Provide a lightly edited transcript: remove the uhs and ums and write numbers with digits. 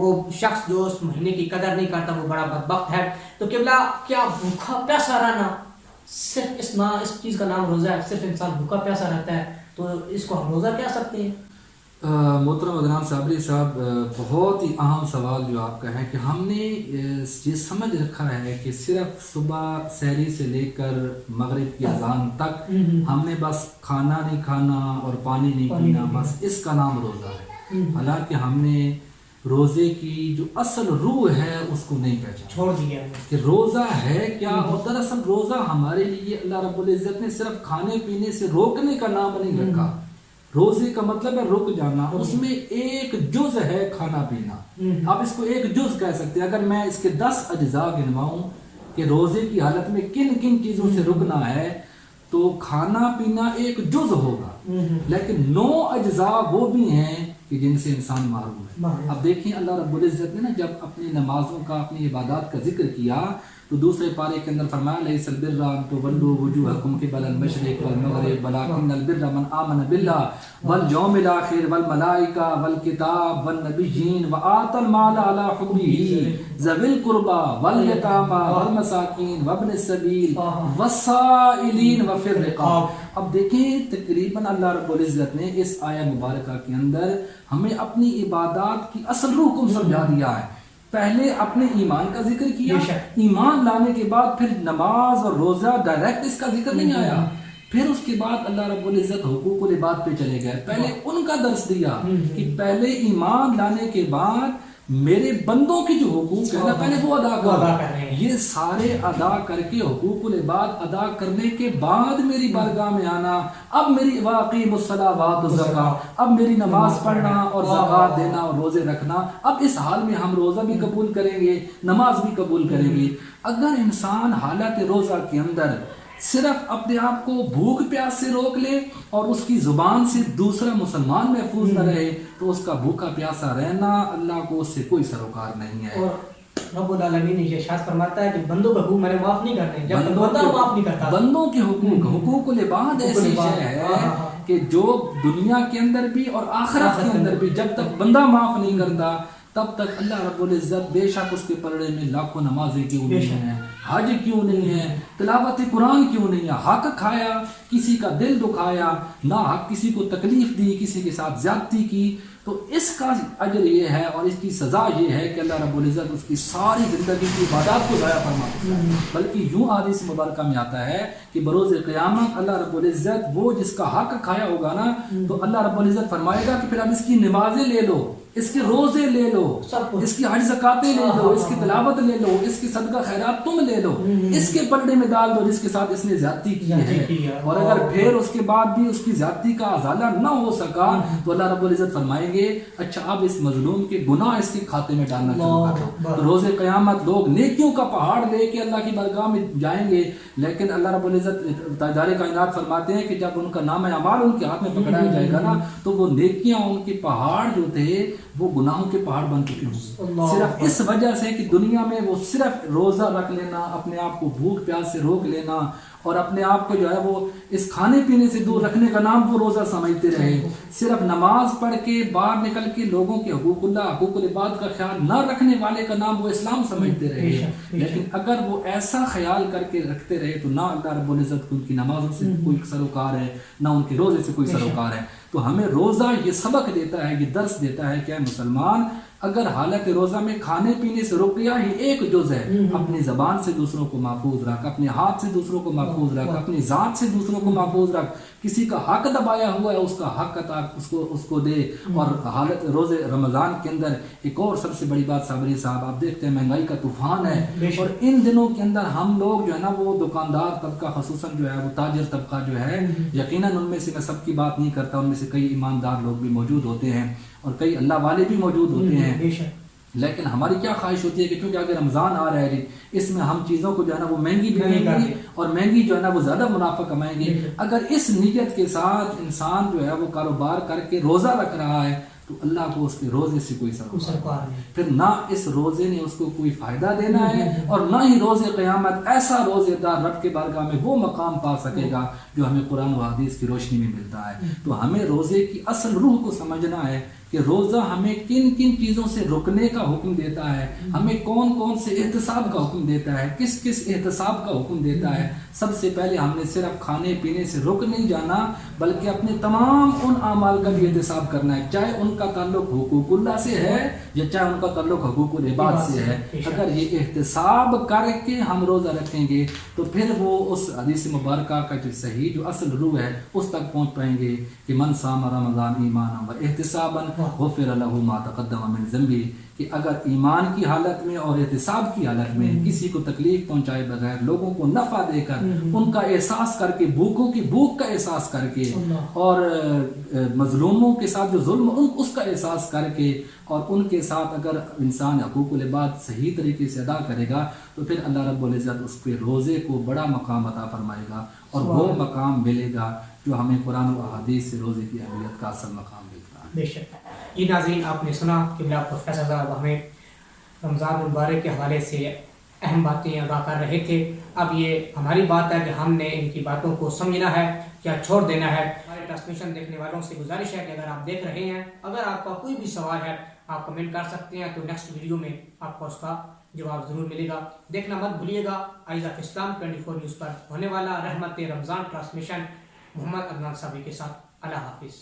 وہ شخص جو اس مہینے کی قدر نہیں کرتا وہ بڑا بدبخت ہے. تو قبلہ کیا بھوکا پیاسا رہنا صرف اس چیز کا نام روزہ ہے؟ صرف انسان بھوکا پیاسا رہتا ہے تو اس کو ہم روزہ کہہ سکتے ہیں؟ محترم عدنان صابری صاحب، بہت ہی اہم سوال جو آپ کا ہے کہ ہم نے یہ سمجھ رکھا ہے کہ صرف صبح سحری سے لے کر مغرب کی اذان تک ہم نے بس کھانا نہیں کھانا اور پانی نہیں پینا، بس اس کا نام روزہ ہے. حالانکہ ہم نے روزے کی جو اصل روح ہے اس کو نہیں پہچانا، چھوڑ دیا کہ روزہ ہے کیا. اور دراصل روزہ ہمارے لیے اللہ رب العزت نے صرف کھانے پینے سے روکنے کا نام نہیں رکھا. روزے کا مطلب ہے رک جانا، اس میں ایک جز ہے کھانا پینا. آپ اس کو ایک جز کہہ سکتے ہیں. اگر میں اس کے 10 اجزاء گنواؤں کہ روزے کی حالت میں کن کن چیزوں سے رکنا ہے تو کھانا پینا ایک جز ہوگا، لیکن 9 اجزاء وہ بھی ہیں کہ جن سے انسان محروم ہے. اب دیکھیں اللہ رب العزت نے نا جب اپنی نمازوں کا، اپنی عبادات کا ذکر کیا تو دوسرے پارے کے اندر فرمایا لیس البر ان تولوا وجوهکم قبل المشرق والمغرب ولکن البر من آمن بالله والیوم الاخر والملائکہ والکتاب والنبیین وآتى المال على حبه ذوی القربى والیتامى والمساکین وابن السبیل والسائلین وفی الرقاب. اب دیکھیں تقریباً اللہ رب العزت نے اس آیہ مبارکہ کے اندر ہمیں اپنی عبادات کی اصل روح کو سمجھا دیا ہے. پہلے اپنے ایمان کا ذکر کیا، ایمان لانے کے بعد پھر نماز اور روزہ ڈائریکٹ اس کا ذکر نہیں آیا. پھر اس کے بعد اللہ رب العزت حقوق العباد پہ چلے گئے. پہلے ان کا درس دیا کہ پہلے ایمان لانے کے بعد میرے بندوں کی جو حقوق ہے نا پہلے وہ ادا کرو. یہ سارے ادا کر کے حقوق العباد ادا کرنے کے بعد میری بارگاہ میں آنا. اب میری واقعی الصلاوات والزکوٰۃ، اب میری نماز پڑھنا اور زکوٰۃ دینا اور روزے رکھنا. اب اس حال میں ہم روزہ بھی قبول کریں گے، نماز بھی قبول کریں گے. اگر انسان حالت روزہ کے اندر صرف اپنے آپ کو بھوک پیاس سے روک لے اور اس کی زبان سے دوسرا مسلمان محفوظ نہ رہے تو اس کا بھوکا پیاسا رہنا اللہ کو اس سے کوئی سروکار نہیں ہے. اور رب العالمین نے یہ ارشاد فرماتا ہے کہ بندوں کا حقوق میں نے معاف نہیں کرنے، جب تک بندہ معاف نہیں کرتا. بندوں کے حقوق العباد ایسی شے ہے کہ جو دنیا کے اندر بھی اور آخرت کے اندر بھی جب تک بندہ معاف نہیں کرتا تب تک اللہ رب العزت بے شک اس کے پلڑے میں لاکھوں نمازیں کیوں نہیں ہیں، حج کیوں نہیں ہے، تلاوت قرآن کیوں نہیں ہے. حق کھایا، کسی کا دل دکھایا، نہ حق کسی کو تکلیف دی، کسی کے ساتھ زیادتی کی، تو اس کا اجر یہ ہے اور اس کی سزا یہ ہے کہ اللہ رب العزت اس کی ساری زندگی کی عبادات کو ضائع فرماتا ہے. بلکہ یوں حدیث مبارکہ میں آتا ہے کہ بروز قیامت اللہ رب العزت وہ جس کا حق کھایا ہوگا نا تو اللہ رب العزت فرمائے گا کہ پھر اب اس کی نمازیں لے لو، اس کے روزے لے لو، اس کی حج زکاتیں لے لو، اس کی تلاوت لے لو، اس کی صدقہ خیرات تم لے لو، اس کے پلڑے میں ڈال دو جس کے ساتھ اس نے زیادتی کی ہے. اور اگر پھر اس کے بعد بھی اس کی زیادتی کا ازالہ نہ ہو سکا تو اللہ رب العزت فرمائیں گے اچھا اب اس مظلوم کے گناہ اس کے کھاتے میں ڈالنا شروع کر دو. تو روز قیامت لوگ نیکیوں کا پہاڑ لے کے اللہ کی بارگاہ میں جائیں گے، لیکن اللہ رب العزت تاجدار کائنات فرماتے ہیں کہ جب ان کا نام اعمال ان کے ہاتھ میں پکڑایا جائے گا نا تو وہ نیکیاں ان کے پہاڑ جو تھے وہ گناہوں کے پہاڑ بن چکے ہوں، صرف اس وجہ سے کہ دنیا میں وہ صرف روزہ رکھ لینا، اپنے آپ کو بھوک پیاس سے روک لینا اور اپنے آپ کو جو ہے وہ اس کھانے پینے سے دور رکھنے کا نام وہ روزہ سمجھتے رہے. صرف نماز پڑھ کے باہر نکل کے لوگوں کے حقوق اللہ حقوق العباد کا خیال نہ رکھنے والے کا نام وہ اسلام سمجھتے رہے. لیکن اگر وہ ایسا خیال کر کے رکھتے رہے تو نہ اللہ رب العزت ان کی نمازوں سے کوئی سروکار ہے نہ ان کے روزے سے کوئی سروکار ہے. تو ہمیں روزہ یہ سبق دیتا ہے، یہ درس دیتا ہے کہ اے مسلمان اگر حالت روزہ میں کھانے پینے سے رک گیا یہ ایک جز ہے، اپنی زبان سے دوسروں کو محفوظ رکھ، اپنے ہاتھ سے دوسروں کو محفوظ رکھ، اپنی ذات سے دوسروں کو محفوظ رکھ. کسی کا حق دبایا ہوا ہے اس کا حق عطا اس کو دے. اور حالت روزے رمضان کے اندر ایک اور سب سے بڑی بات صابری صاحب آپ دیکھتے ہیں مہنگائی کا طوفان ہے اور ان دنوں کے اندر ہم لوگ جو ہے نا وہ دکاندار طبقہ خصوصاً جو ہے وہ تاجر طبقہ جو ہے یقیناً ان میں سے میں سب کی بات نہیں کرتا، ان میں سے کئی ایماندار لوگ بھی موجود ہوتے ہیں اور کئی اللہ والے بھی موجود ہوتے ہیں. لیکن ہماری کیا خواہش ہوتی ہے کہ کیونکہ اگر رمضان آ رہا ہے اس میں ہم چیزوں کو جو ہے نا وہ مہنگی بھی کریں گے اور مہنگی جو ہے نا وہ زیادہ منافع کمائیں گے. اگر اس نیت کے ساتھ انسان جو ہے وہ کاروبار کر کے روزہ رکھ رہا ہے تو اللہ کو اس کے روزے سے کوئی سروکار نہیں، پھر نہ اس روزے نے اس کو کوئی فائدہ دینا ہے اور نہ ہی روز قیامت ایسا روزے دار رب کے بارگاہ میں وہ مقام پا سکے گا جو ہمیں قرآن و حدیث کی روشنی میں ملتا ہے. تو ہمیں روزے کی اصل روح کو سمجھنا ہے کہ روزہ ہمیں کن کن چیزوں سے رکنے کا حکم دیتا ہے، ہمیں کون کون سے احتساب کا حکم دیتا ہے، کس کس احتساب کا حکم دیتا ہے۔ سب سے پہلے ہم نے صرف کھانے پینے سے رک نہیں جانا، بلکہ اپنے تمام ان اعمال کا بھی احتساب کرنا ہے، چاہے ان کا تعلق حقوق اللہ سے ہے یا چاہے ان کا تعلق حقوق العباد سے ہے۔ اگر یہ احتساب کر کے ہم روزہ رکھیں گے تو پھر وہ اس حدیث مبارکہ کا جو صحیح جو اصل روح ہے اس تک پہنچ پائیں گے کہ من صام رمضان ایمانا و احتسابا غفر له ما تقدم من ذنبه، کہ اگر ایمان کی حالت میں اور احتساب کی حالت میں کسی کو تکلیف پہنچائے بغیر، لوگوں کو نفع دے کر، ان کا احساس کر کے، بھوکوں کی بھوک کا احساس کر کے، اور مظلوموں کے ساتھ جو ظلم اس کا احساس کر کے، اور ان کے ساتھ اگر انسان حقوق العباد صحیح طریقے سے ادا کرے گا تو پھر اللہ رب العزت اس کے روزے کو بڑا مقام عطا فرمائے گا، اور وہ مقام ملے گا جو ہمیں قرآن و احادیث سے روزے کی اہمیت کا اصل مقام ملتا ہے۔ بے شک جی ناظرین، آپ نے سنا کہ بلا پروفیسر صاحب ہمیں رمضان المبارک کے حوالے سے اہم باتیں ادا کر رہے تھے۔ اب یہ ہماری بات ہے کہ ہم نے ان کی باتوں کو سمجھنا ہے یا چھوڑ دینا ہے۔ ہمارے ٹرانسمیشن دیکھنے والوں سے گزارش ہے کہ اگر آپ دیکھ رہے ہیں، اگر آپ کا کوئی بھی سوال ہے آپ کمنٹ کر سکتے ہیں، تو نیکسٹ ویڈیو میں آپ کو اس کا جواب ضرور ملے گا۔ دیکھنا مت بھولیے گا آئیز آف اسلام 24 نیوز پر ہونے والا رحمت رمضان ٹرانسمیشن محمد عدنان صاحب کے ساتھ۔ اللہ حافظ۔